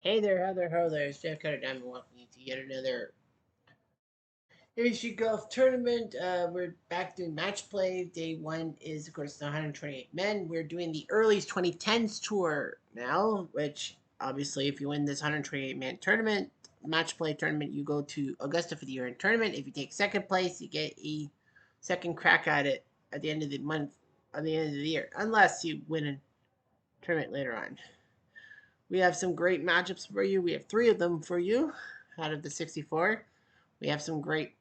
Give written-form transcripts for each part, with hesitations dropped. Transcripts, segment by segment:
Hey there, how there, ho there. It's Jeff Cutter Diamond. Welcome you to yet another AC Golf tournament. We're back doing match play. Day one is, of course, the 128 men. We're doing the Earlies 2010s tour now, which obviously, if you win this 128 man tournament, match play tournament, you go to Augusta for the year end tournament. If you take second place, you get a second crack at it at the end of the month, at the end of the year, unless you win a tournament later on. We have some great matchups for you. We have three of them for you out of the 64. We have some great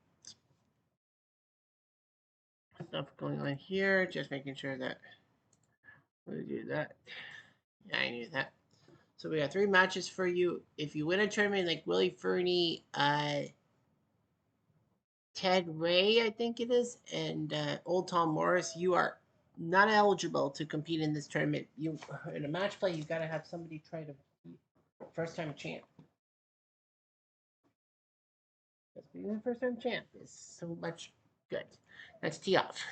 stuff going on here. Just making sure that we do that. Yeah, I knew that. So we got three matches for you. If you win a tournament like Willie Fernie, Ted Ray, I think it is, and Old Tom Morris, you are not eligible to compete in this tournament. You in a match play, you got to have somebody try to first time champ. Because being a first time champ is so much good. Let's tee off.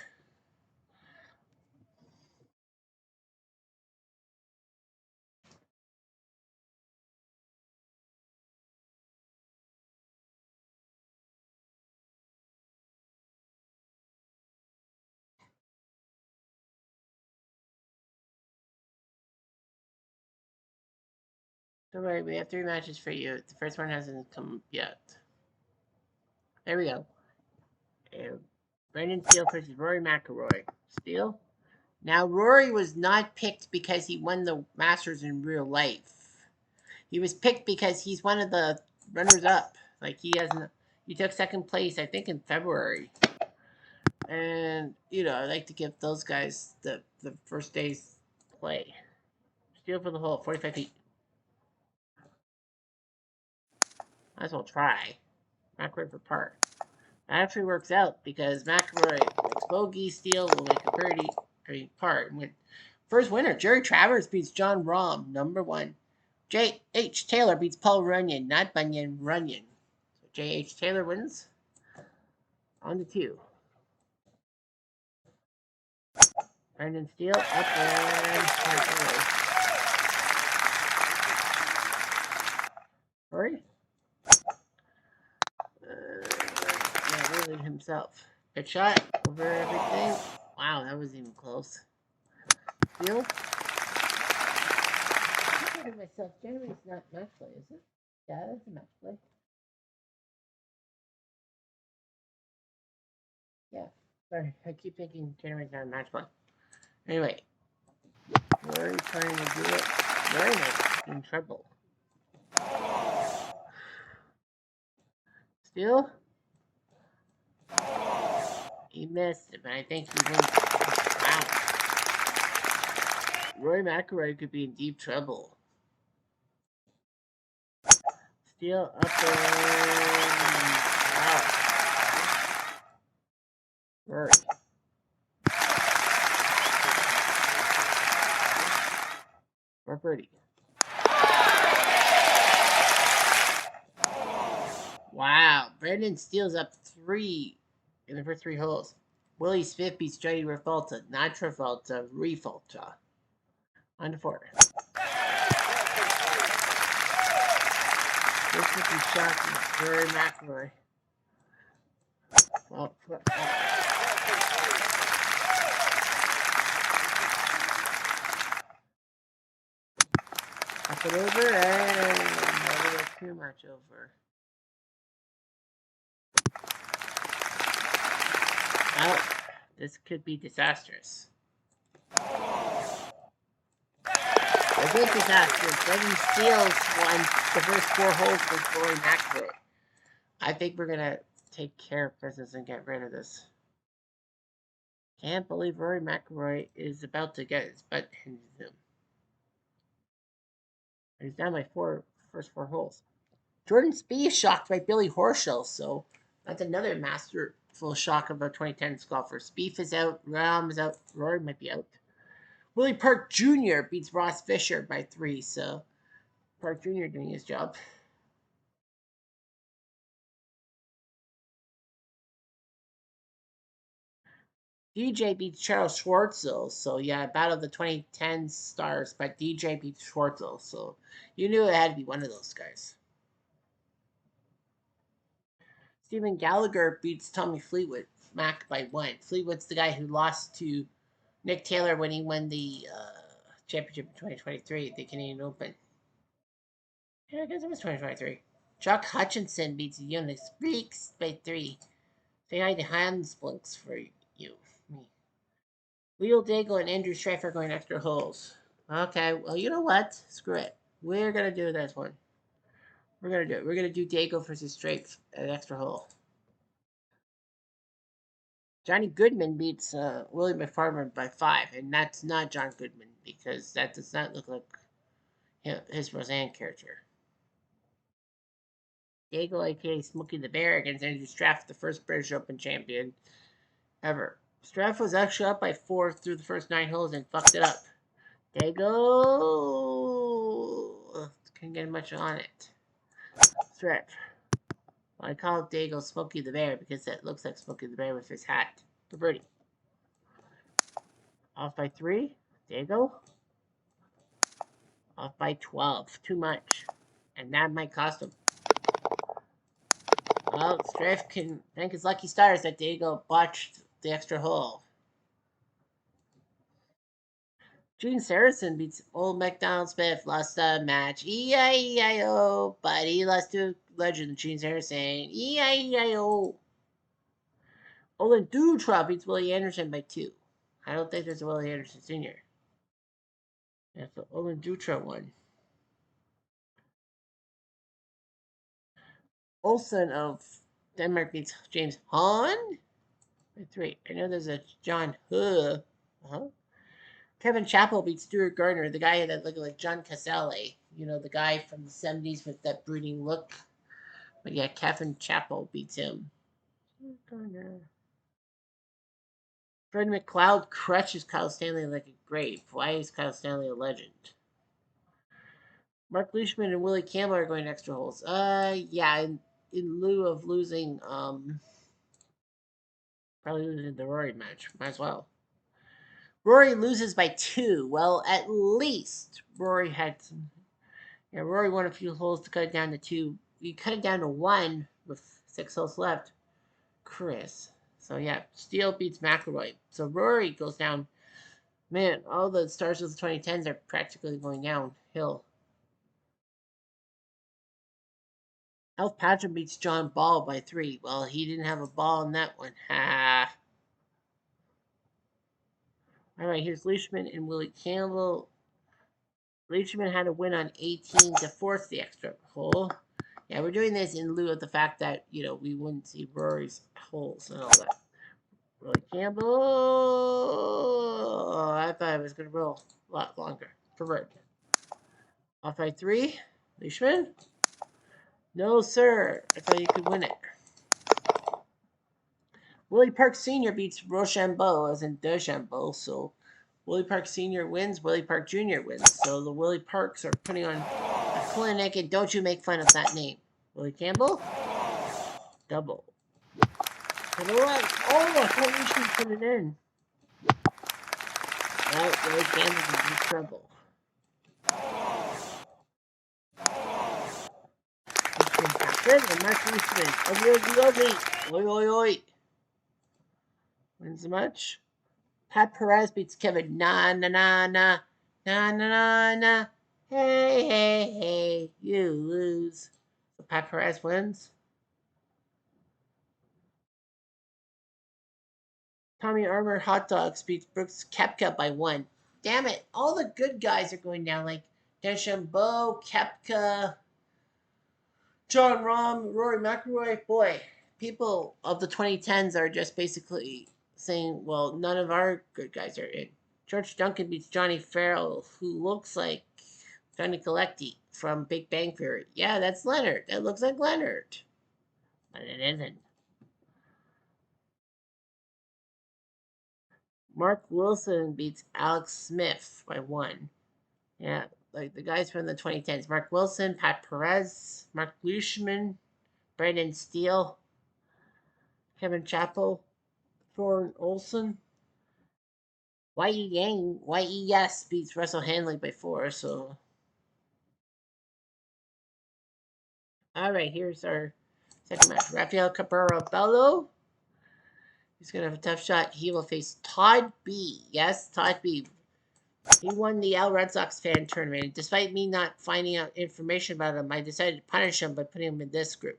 Don't worry, we have three matches for you. The first one hasn't come yet. There we go. Brendan Steele versus Rory McIlroy. Steele? Now, Rory was not picked because he won the Masters in real life. He was picked because he's one of the runners up. Like, he took second place, I think, in February. And, I like to give those guys the first day's play. Steele for the hole, 45 feet. Might as well try. McIlroy for par. That actually works out because McIlroy makes bogey, Steele will make a birdie, par. First winner, Jerry Travers beats John Rahm, number one. J.H. Taylor beats Paul Runyon, not Bunyan, Runyon. So J.H. Taylor wins. On to two. Brendan Steele up and Rory. Yeah, really himself. Good shot over everything. Wow, that was even close. Steele. I said to myself, generally it's not match play, is it? Yeah, it's a match play. Yeah. Sorry, I keep thinking January's not a match play. Anyway, we're trying to do it. Very nice. In trouble. Still? He missed it, but I think he wins. Wow. Roy McIlroy could be in deep trouble. Still up and wow. Rory. For birdie. Wow. Brendan Steele's up three in the first three holes. Willie Smith beats Jody Revolta, not Travolta, Revolta. On to four. This would be shocking. Rory McIlroy. Well, up and over, and never too much over. Well, this could be disastrous. A bit disastrous. Brendan Steele's won the first four holes with Rory McIlroy. I think we're gonna take care of business and get rid of this. Can't believe Rory McIlroy is about to get his butt handed to him. He's down by first four holes. Jordan Spieth is shocked by Billy Horschel, so that's another masterful shock of a 2010 golfer. Spieth is out, Rahm is out, Rory might be out. Willie Park Jr. beats Ross Fisher by three, so Park Jr. doing his job. DJ beats Charles Schwartzel. So, yeah, Battle of the 2010 stars, but DJ beats Schwartzel. So, you knew it had to be one of those guys. Stephen Gallagher beats Tommy Fleetwood Mac by 1. Fleetwood's the guy who lost to Nick Taylor when he won the championship in 2023 at the Canadian Open. Yeah, I guess it was 2023. Chuck Hutchinson beats Jonas Breeks by 3. Say hi to Hans Blinks for you. Me. Leo Daigle and Andrew Strife are going extra holes. Okay, well, you know what? Screw it. We're going to do this one. We're going to do it. We're going to do Daigle versus Strife at extra hole. Johnny Goodman beats Willie McFarland by 5, and that's not John Goodman because that does not look like his Roseanne character. Daigle, aka Smokey the Bear, against Andrew Straff, the first British Open champion ever. Straff was actually up by 4 through the first 9 holes and fucked it up. Daigle couldn't get much on it. Straff. Well, I call Daigle Smokey the Bear because it looks like Smokey the Bear with his hat. The birdie. Off by 3. Daigle. Off by 12. Too much. And that might cost him. Well, Straff can thank his lucky stars that Daigle botched the extra hole. Gene Saracen beats Old MacDonald Smith, lost a match. E-I-E-I-O. But he lost to legend Gene Saracen. E-I-E-I-O. Olin Dutra beats Willie Anderson by 2. I don't think there's a Willie Anderson Sr. That's the Olin Dutra one. Olsen of Denmark beats James Hahn by 3. I know there's a John Huh. Uh-huh. Kevin Chappell beats Stuart Gardner, the guy that looked like John Casale. You know, the guy from the 70s with that brooding look. But yeah, Kevin Chappell beats him. Fred McLeod crushes Kyle Stanley like a grape. Why is Kyle Stanley a legend? Mark Leishman and Willie Campbell are going extra holes. Yeah, in lieu of losing, probably losing the Rory match. Might as well. Rory loses by 2. Well, at least Rory had some. Yeah, Rory won a few holes to cut it down to 2. You cut it down to 1 with 6 holes left. Chris. So yeah, Steele beats McIlroy. So Rory goes down. Man, all the stars of the 2010s are practically going downhill. Alf Patrick beats John Ball by 3. Well, he didn't have a ball in that one. Ha. All right, here's Leishman and Willie Campbell. Leishman had a win on 18 to force the extra hole. Yeah, we're doing this in lieu of the fact that, you know, we wouldn't see Rory's holes and all that. Willie Campbell. I thought it was going to roll a lot longer. Pervert. Off by 3. Leishman. No, sir. I thought you could win it. Willie Park Sr. beats Rochambeau, as in DeChambeau. So Willie Park Sr. wins. Willie Park Jr. wins. So the Willie Parks are putting on a clinic, and don't you make fun of that name. Willie Campbell. Double. Oh, I thought you should put it in. Well, Willie Campbell's in trouble. And Mark Leishman. Oi, oi, oi. Wins the match. Pat Perez beats Kevin. Na, na, na, na. Na, na, na, na. Hey, hey, hey. You lose. So Pat Perez wins. Tommy Armour Hot Dogs beats Brooks Koepka by 1. Damn it. All the good guys are going down. Like DeChambeau, Koepka, John Rahm, Rory McIlroy. Boy, people of the 2010s are just basically saying, well, none of our good guys are in. George Duncan beats Johnny Farrell, who looks like Johnny Colecti from Big Bang Theory. Yeah, that's Leonard. That looks like Leonard. But it isn't. Mark Wilson beats Alex Smith by 1. Yeah, like the guys from the 2010s. Mark Wilson, Pat Perez, Mark Leishman, Brandon Steele, Kevin Chappell, Thorne Olson. YES beats Russell Handley by 4. So, all right, here's our second match. Rafael Cabrera Bello. He's going to have a tough shot. He will face Todd B. Yes, Todd B. He won the L Red Sox fan tournament. Despite me not finding out information about him, I decided to punish him by putting him in this group.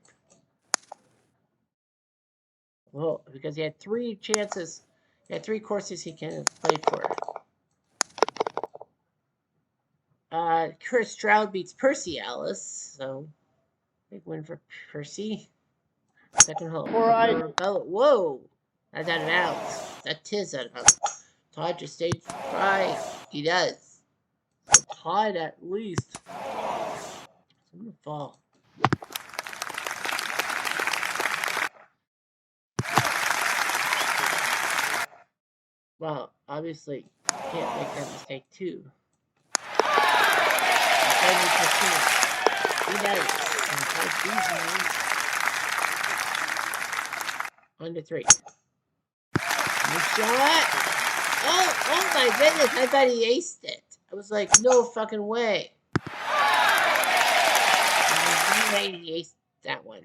Well, because he had 3 chances. He had 3 courses he can play for. Chris Stroud beats Percy Ellis. So, big win for Percy. Second hole. Whoa! That's out of bounds. That is out of bounds. Todd just stayed dry. He does. So Todd at least. I'm gonna fall. Well, obviously, you can't make that mistake too. He does. On to 3. Nice shot. Oh my goodness. I thought he aced it. I was like, no fucking way. He aced that one.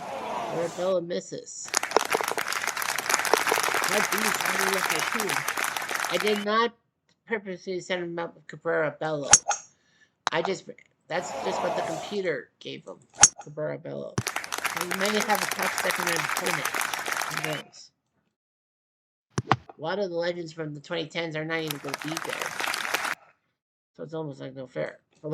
Arabella misses. I did not purposely send him up with Cabrera Bello. That's just what the computer gave him. Cabrera Bello. So you may have a tough second round opponent. Who knows? A lot of the legends from the 2010s are not even going to be there. So it's almost like no fair. For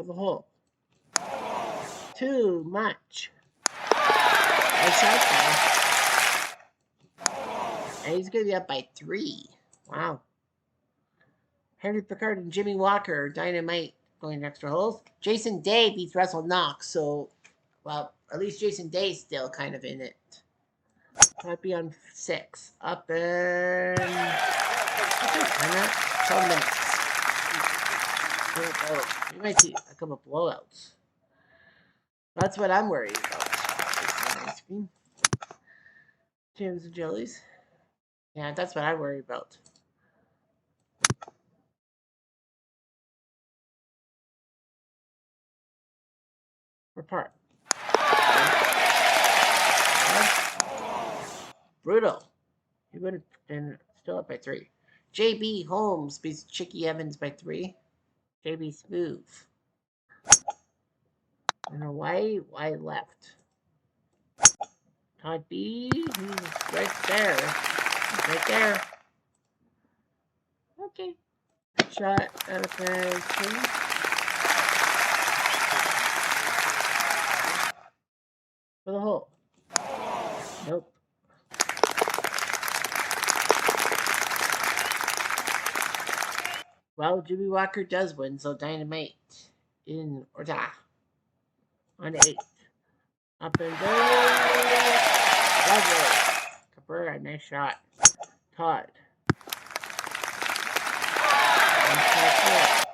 the hole. Too much. I shot there. And he's going to be up by 3. Wow. Henry Picard and Jimmy Walker, Dynamite, going extra holes. Jason Day beats Russell Knox, so, well, at least Jason Day's still kind of in it. Might be on 6. Up in 12 minutes. We might see a couple of blowouts. That's what I'm worried about. Ice cream. Jams and jellies. Yeah, that's what I worry about. Repart. Brutal. He would have been still up by 3. JB Holmes beats Chicky Evans by 3. JB Smooth. And away, wide left. Todd B, he's right there. He's right there. Okay. Shot out of bag 2. For the hole. Nope. Well, Jimmy Walker does win, so Dynamite in Orta. On 8. Up and down. Lovely. Cabrera, nice shot. Todd.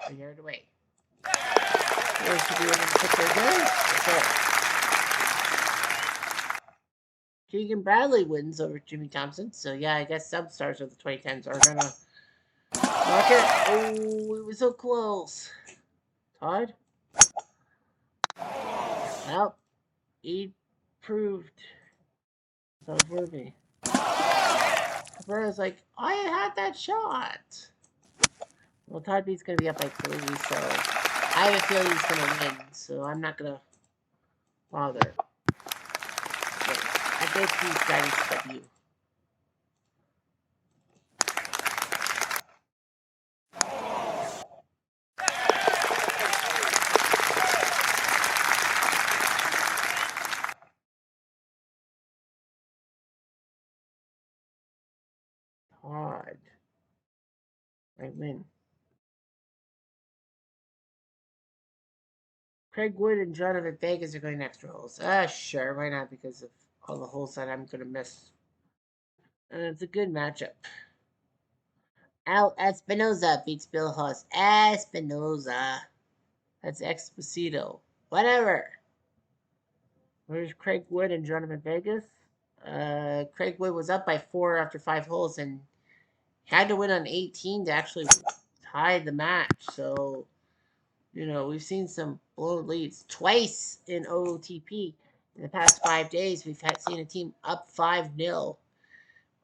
A yard away. Here's to be able to put their gun. Keegan Bradley wins over Jimmy Thompson. So, yeah, I guess substars of the 2010s are going to knock it. Oh, it was so close. Todd? Well, he proved himself worthy. Cabrera's like, I had that shot. Well, Todd B's going to be up by 3, so I have a feeling he's going to win, so I'm not going to bother. But I think he's got his W. win. Craig Wood and Jonathan Vegas are going extra holes. Sure, why not? Because of all the holes that I'm going to miss. And it's a good matchup. Al Espinoza beats Bill Haas. Espinoza. That's Exposito. Whatever. Where's Craig Wood and Jonathan Vegas? Craig Wood was up by 4 after 5 holes and had to win on 18 to actually tie the match. So, we've seen some blown leads twice in OOTP in the past 5 days. We've seen a team up 5-0,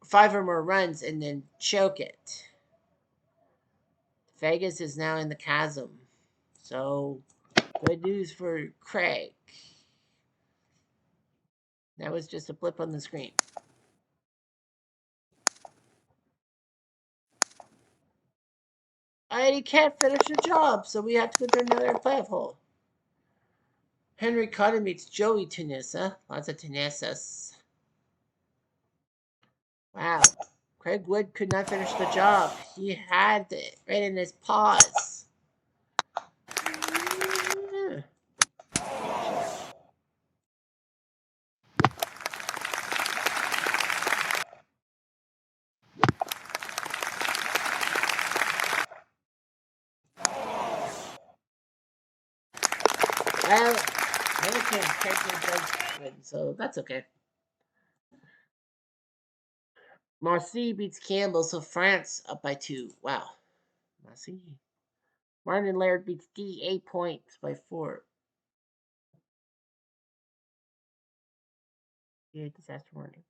5 or more runs, and then choke it. Vegas is now in the chasm. So, good news for Craig. That was just a blip on the screen. I can't finish the job, so we have to go to another playoff hole. Henry Cotton meets Joey Tunisa. Lots of Tunisas. Wow. Craig Wood could not finish the job. He had it right in his paws. Well, Craig Wood does win, so that's okay. Marcy beats Campbell, so France up by 2. Wow. Marcy. Martin Laird beats D 8 points by 4. Yeah, disaster warning.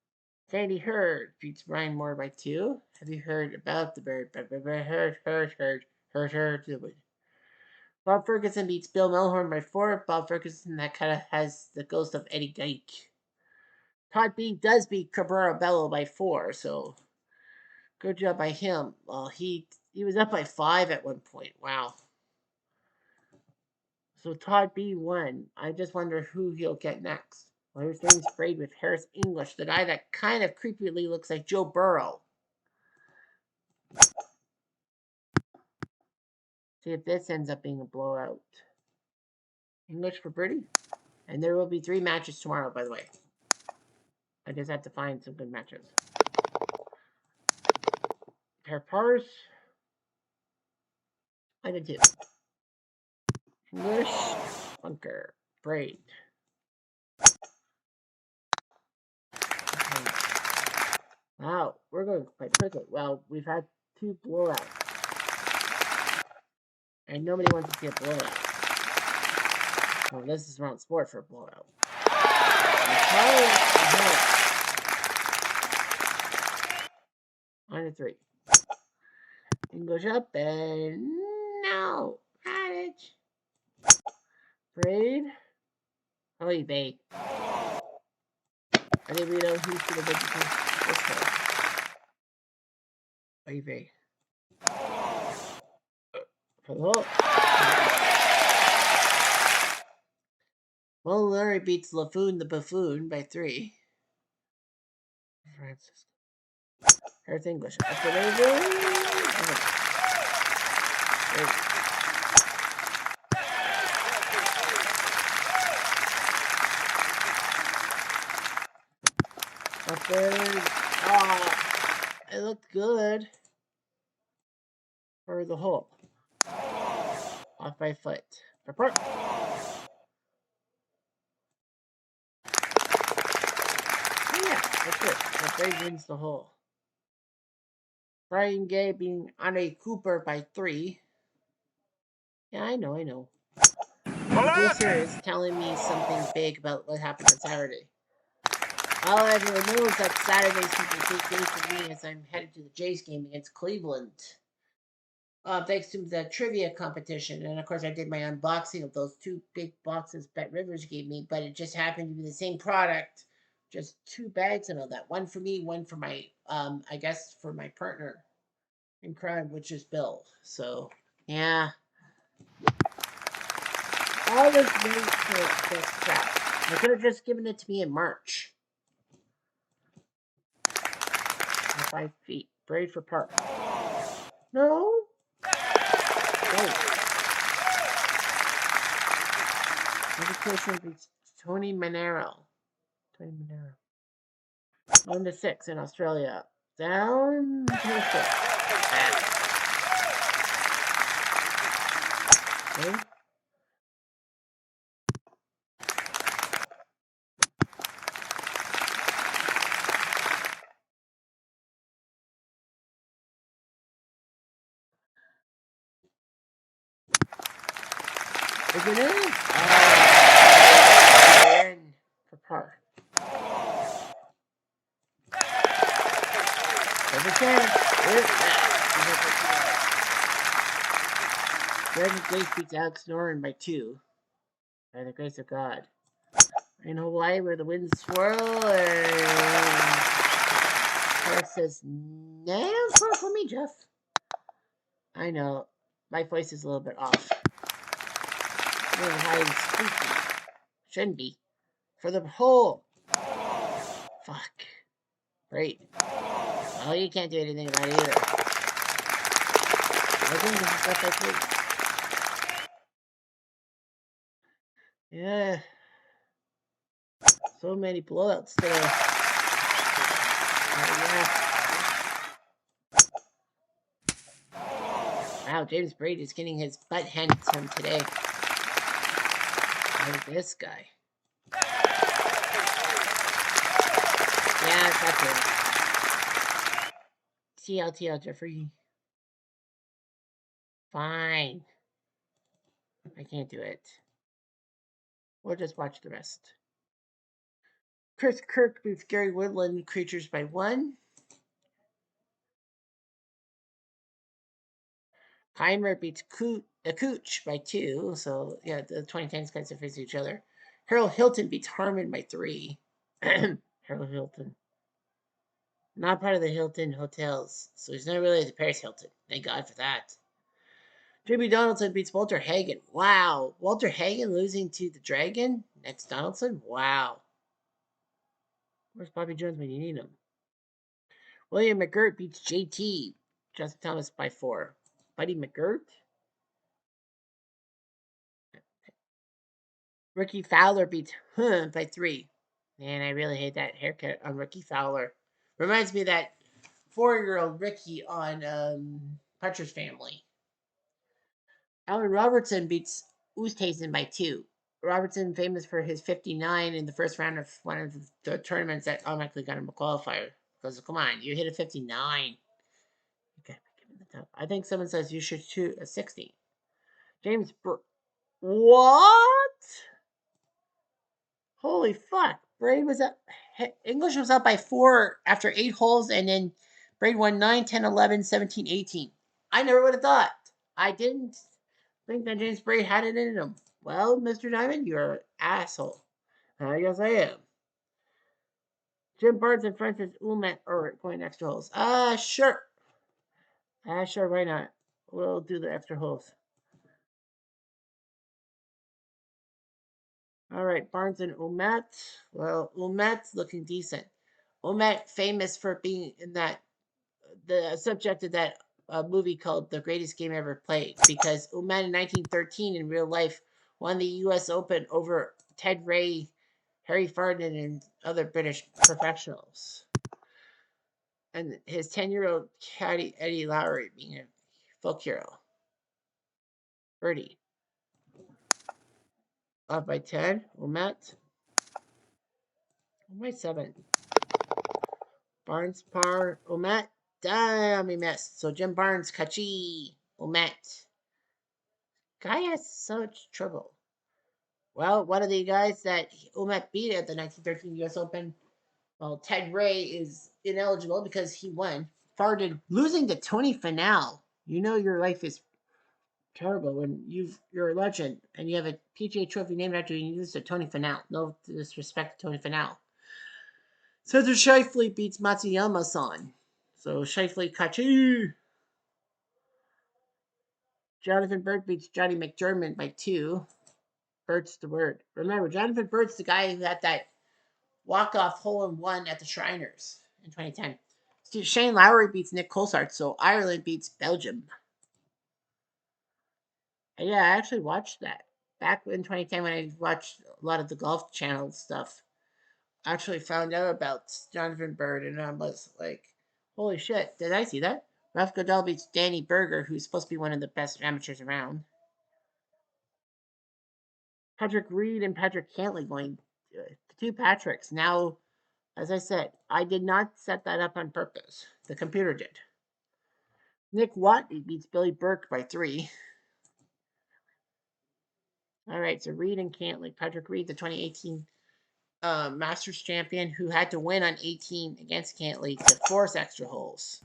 Sandy Hurd beats Brian Moore by 2. Have you heard about the bird? Hurd. Bob Ferguson beats Bill Melhorn by 4. Bob Ferguson, that kind of has the ghost of Eddie Dyke. Todd B does beat Cabrera Bello by 4, so good job by him. Well, he was up by 5 at one point. Wow. So Todd B won. I just wonder who he'll get next. Well, here's James Braid with Harris English, the guy that kind of creepily looks like Joe Burrow. See if this ends up being a blowout. English for birdie. And there will be 3 matches tomorrow, by the way. I just have to find some good matches. Pair pars. I did 2. English. Bunker. Braid. Okay. Wow, we're going quite quickly. Well, we've had 2 blowouts. And nobody wants to see a blowout. Well, this is around sport for a blowout. 9-3. English up and no. Adage. Braid. Oy vey. I didn't really know who's going to win this one. Oy vey. Hello. Well, Larry beats LaFoon the Buffoon by 3. Francis. Here's English. Up the Up there. It looked good for the hole. Off by foot. Report. Yeah, that's it. The Braid wins the hole. Brian Gay being Andre Cooper by 3. Yeah, I know. Producer is telling me something big about what happened on Saturday. All everyone knows that Saturday's super big day for me as I'm headed to the Jays game against Cleveland. Thanks to the trivia competition. And of course, I did my unboxing of those 2 big boxes Bet Rivers gave me, but it just happened to be the same product. Just 2 bags and all that. One for me, one for my, I guess, for my partner in crime, which is Bill. So, yeah. All this money for this crap. They could have just given it to me in March. 5 feet. Braid for par. No. Education beats Tony Monero. 1-6 in Australia. Down 26. Okay. Is it in? In for par. Every chance. Brandon Grace beats Alex Noren by 2. By the grace of God. In Hawaii, where the winds swirl, and Alex says, "No, for me, Jeff." I know. My voice is a little bit off. A little high and squeaky. Shouldn't be. For the hole. Fuck. Great. Well, you can't do anything about it either. I think this is stuff I think. Yeah. So many blowouts today. Yeah. Wow, James Brady is getting his butt handed to him today. Look at this guy. Yeah, that's it. TLTL, Jeffrey. Fine. I can't do it. We'll just watch the rest. Chris Kirk beats Gary Woodland Creatures by 1. Heimer beats Cooch by 2. So, yeah, the 2010s guys are facing each other. Harold Hilton beats Harmon by 3. Harold Hilton. Not part of the Hilton hotels, so he's not really the Paris Hilton. Thank God for that. Jimmy Donaldson beats Walter Hagen. Wow. Walter Hagen losing to the Dragon next Donaldson? Wow. Where's Bobby Jones when you need him? William McGirt beats JT. Justin Thomas by 4. Buddy McGirt? Ricky Fowler beats by 3. Man, I really hate that haircut on Ricky Fowler. Reminds me of that 4-year-old Ricky on Partridge Family. Alan Robertson beats Oosthuizen by 2. Robertson, famous for his 59 in the first round of one of the tournaments that automatically got him a qualifier. Because, come on, you hit a 59. Okay, give me the top. I think someone says you should shoot a 60. James What? Holy fuck. Braid was up. English was up by 4 after 8 holes, and then Braid won 9, 10, 11, 17, 18. I never would have thought. I didn't think that James Braid had it in him. Well, Mr. Diamond, you're an asshole. I guess I am. Jim Barnes and Francis Ullman are going extra holes. Sure. Sure, why not? We'll do the extra holes. All right, Barnes and Umat. Well, Umat's looking decent. Umat famous for being in the subject of that movie called The Greatest Game Ever Played, because Umat in 1913 in real life won the U.S. Open over Ted Ray, Harry Fardin, and other British professionals. And his 10-year-old caddy, Eddie Lowry, being a folk hero. Birdie. Off by 10. Umat. By 7. Barnes, par. Umat. Damn, he missed. So Jim Barnes, Kachi. Umat. Guy has such trouble. Well, one of the guys that Umat beat at the 1913 U.S. Open, well, Ted Ray is ineligible because he won. Farded losing to Tony Finau. You know your life is terrible when you're a legend and you have a PGA Trophy named after you. You lose to Tony Finau. No disrespect to Tony Finau. Cesar Shifley beats Matsuyama-san. So Shifley Kachi. Jonathan Burt beats Johnny McDermott by 2. Burt's the word. Remember, Jonathan Burt's the guy who had that walk-off hole-in-one at the Shriners in 2010. Shane Lowry beats Nick Colsart, so Ireland beats Belgium. Yeah, I actually watched that back in 2010 when I watched a lot of the Golf Channel stuff. I actually found out about Jonathan Bird, and I was like, "Holy shit! Did I see that?" Ralph Goodell beats Danny Berger, who's supposed to be one of the best amateurs around. Patrick Reed and Patrick Cantley going the two Patricks. Now, as I said, I did not set that up on purpose. The computer did. Nick Watney beats Billy Burke by 3. All right, so Reed and Cantley. Patrick Reed, the 2018 Masters champion, who had to win on 18 against Cantley to force extra holes.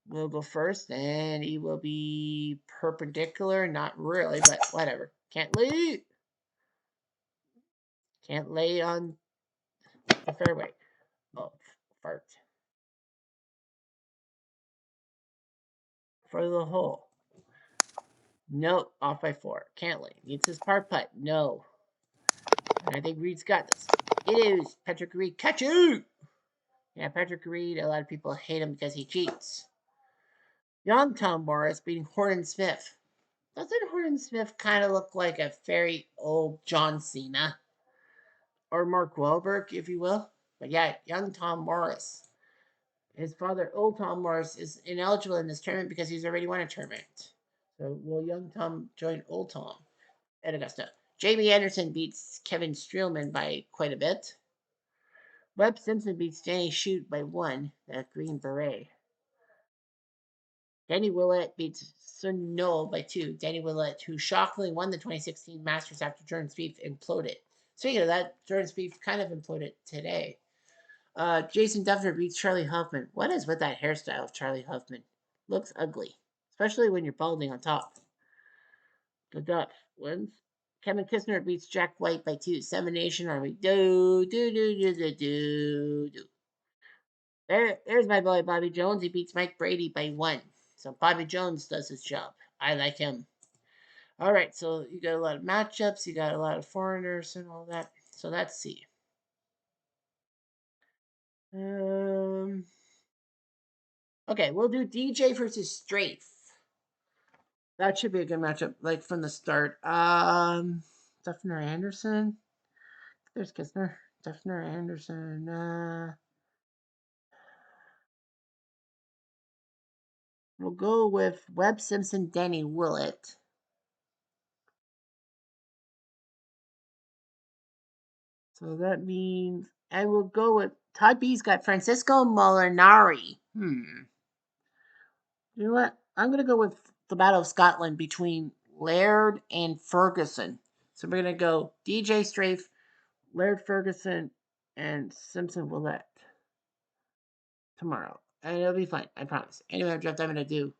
Will go first, and he will be perpendicular. Not really, but whatever. Cantley can't lay on the fairway. Oh, fart. For the hole. No, off by 4. Cantley needs his par putt. No. And I think Reed's got this. It is Patrick Reed. Catch it! Yeah, Patrick Reed, a lot of people hate him because he cheats. Young Tom Morris beating Horton Smith. Doesn't Horton Smith kind of look like a very old John Cena? Or Mark Wahlberg, if you will? But yeah, young Tom Morris. His father, old Tom Morris, is ineligible in this tournament because he's already won a tournament. So will young Tom join old Tom at Augusta? Jamie Anderson beats Kevin Streelman by quite a bit. Webb Simpson beats Danny Shute by 1, that Green Beret. Danny Willett beats Sun Noel by 2. Danny Willett, who shockingly won the 2016 Masters after Jordan Spieth imploded. Speaking of that, Jordan Spieth kind of imploded today. Jason Duffner beats Charlie Huffman. What is with that hairstyle of Charlie Huffman? Looks ugly, especially when you're balding on top. The Duff wins. Kevin Kisner beats Jack White by 2. 7 Nation Army. Do. There's my boy Bobby Jones. He beats Mike Brady by 1. So Bobby Jones does his job. I like him. All right, so you got a lot of matchups. You got a lot of foreigners and all that. So let's see. Okay, we'll do DJ versus Strafe. That should be a good matchup, like from the start. Duffner Anderson. There's Kistner. Duffner Anderson. We'll go with Webb Simpson, Danny Willett. So that means I will go with Todd B's got Francisco Molinari. You know what? I'm going to go with the Battle of Scotland between Laird and Ferguson. So we're going to go DJ Strafe, Laird Ferguson, and Simpson Willett tomorrow. And it'll be fun, I promise. Anyway, I'm going to do